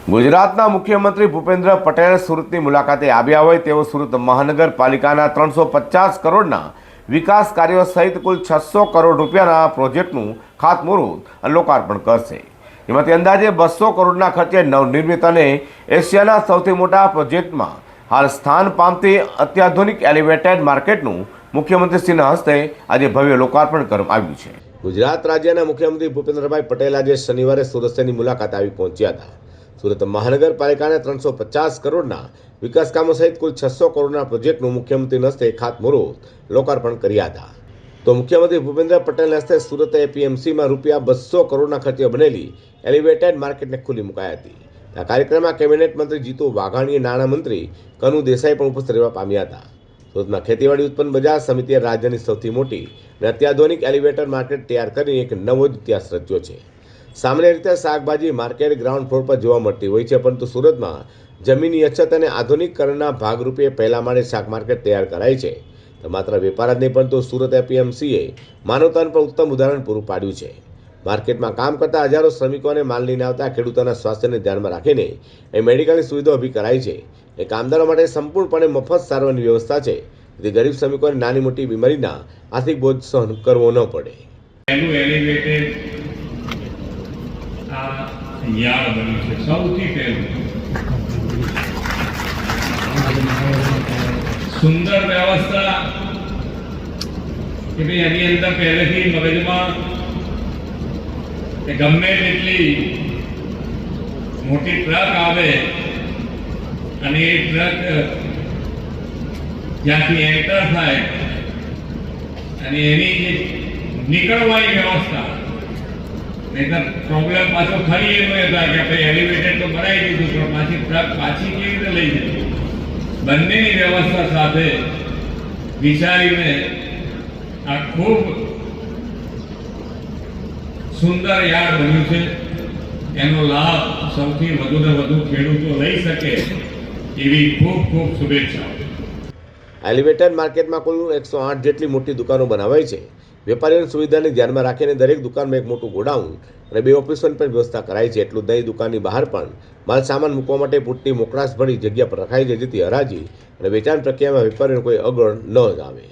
ગુજરાતના મુખ્યમંત્રી ભૂપેન્દ્ર પટેલ સુરતની મુલાકાતે આવ્યા હોય તેઓ સુરત મહાનગરપાલિકાના 350 કરોડના વિકાસ કાર્યો સહિત કુલ 600 કરોડ રૂપિયાના પ્રોજેક્ટનું ખાતમુહૂર્ત અને લોકાર્પણ કરશે। જેમાંથી અંદાજે 200 કરોડના ખર્ચે નવનિર્મિત અને એશિયાના સૌથી મોટા પ્રોજેક્ટમાં હાલ સ્થાન પામતી અત્યાધુનિક એલિવેટેડ માર્કેટનું મુખ્યમંત્રીશ્રીના હસ્તે આજે ભવ્ય લોકાર્પણ કરવામાં આવ્યું છે। ગુજરાત રાજ્યના મુખ્યમંત્રી ભૂપેન્દ્રભાઈ પટેલ આજે શનિવારે સુરત શહેરની મુલાકાતે આવી પહોંચ્યા હતા। સુરત મહાનગરપાલિકાને 350 કરોડના વિકાસ કામો સહિત કુલ 600 કરોડના પ્રોજેક્ટનું મુખ્યમંત્રીના હસ્તે ખાતમુહૂર્ત લોકાર્પણ કર્યા હતા। તો મુખ્યમંત્રી ભૂપેન્દ્ર પટેલના હસ્તે સુરત એપીએમસીમાં રૂપિયા 200 કરોડના ખર્ચે બનેલી એલિવેટેડ માર્કેટને ખુલ્લી મુકાઈ હતી। આ કાર્યક્રમમાં કેબિનેટ મંત્રી જીતુ વાઘાણી, નાણામંત્રી કનુ દેસાઈ પણ ઉપસ્થિત રહેવા પામ્યા હતા। સુરતમાં ખેતીવાડી ઉત્પન્ન બજાર સમિતિએ રાજ્યની સૌથી મોટી અને અત્યાધુનિક એલિવેટેડ માર્કેટ તૈયાર કરીને એક નવો જ ઇતિહાસ રચ્યો છે। સામાન્ય રીતે શાકભાજી માર્કેટ ગ્રાઉન્ડ ફ્લોર પર જોવા મળતી હોય છે, પરંતુ સુરતમાં જમીનની અછત અને આધુનિકીકરણના ભાગરૂપે પહેલા માળે શાક માર્કેટ તૈયાર કરાઈ છે। તો માત્ર વેપાર જ નહીં, પરંતુ સુરત એપીએમસીએ માનવતાનું પણ ઉત્તમ ઉદાહરણ પૂરું પાડ્યું છે। માર્કેટમાં કામ કરતા હજારો શ્રમિકોને માલ લઈને આવતા ખેડૂતોના સ્વાસ્થ્યને ધ્યાનમાં રાખીને એ મેડિકલની સુવિધા ઊભી કરાઈ છે। એ કામદારો માટે સંપૂર્ણપણે મફત સારવારની વ્યવસ્થા છે, જેથી ગરીબ શ્રમિકોને નાની મોટી બીમારીના આર્થિક બોજ સહન કરવો ન પડે। યાદ બન્યું છે સૌથી પહેલું સુંદર વ્યવસ્થા કે ભાઈ એની અંદર પહેલેથી મગજમાં કે ગમે તેટલી મોટી ટ્રક આવે અને એ ટ્રક જ્યાંથી એન્ટર થાય અને એની જે નીકળવાની વ્યવસ્થા, નહીતર પ્રોબ્લેમ પાછો ફરી એનો એ થાય કે ભાઈ એલિવેટેડ તો બનાવી દીધું, પણ પાછી ટ્રક પાછી કેવી રીતે લઈ જાય, બંનેની વ્યવસ્થા સાથે વિચારીને આ ખૂબ સુંદર યાર્ડ બન્યું છે। એનો લાભ સૌથી વધુ ને વધુ ખેડૂતો લઈ શકે એવી ખૂબ ખૂબ શુભેચ્છાઓ। એલિવેટેડ માર્કેટમાં કુલ 108 જેટલી મોટી દુકાનો બનાવાઈ છે। વેપારીઓની સુવિધાને ધ્યાનમાં રાખીને દરેક દુકાનમાં એક મોટું ગોડાઉન અને 2 ઓફિસોની પણ વ્યવસ્થા કરાઈ છે। એટલું જ નહીં, દુકાનની બહાર પણ માલ સામાન મૂકવા માટે પૂરતી મોકળાશ ભરી જગ્યા પર રખાઈ છે, જેથી હરાજી અને વેચાણ પ્રક્રિયામાં વેપારીઓને કોઈ અગવડ ન આવે।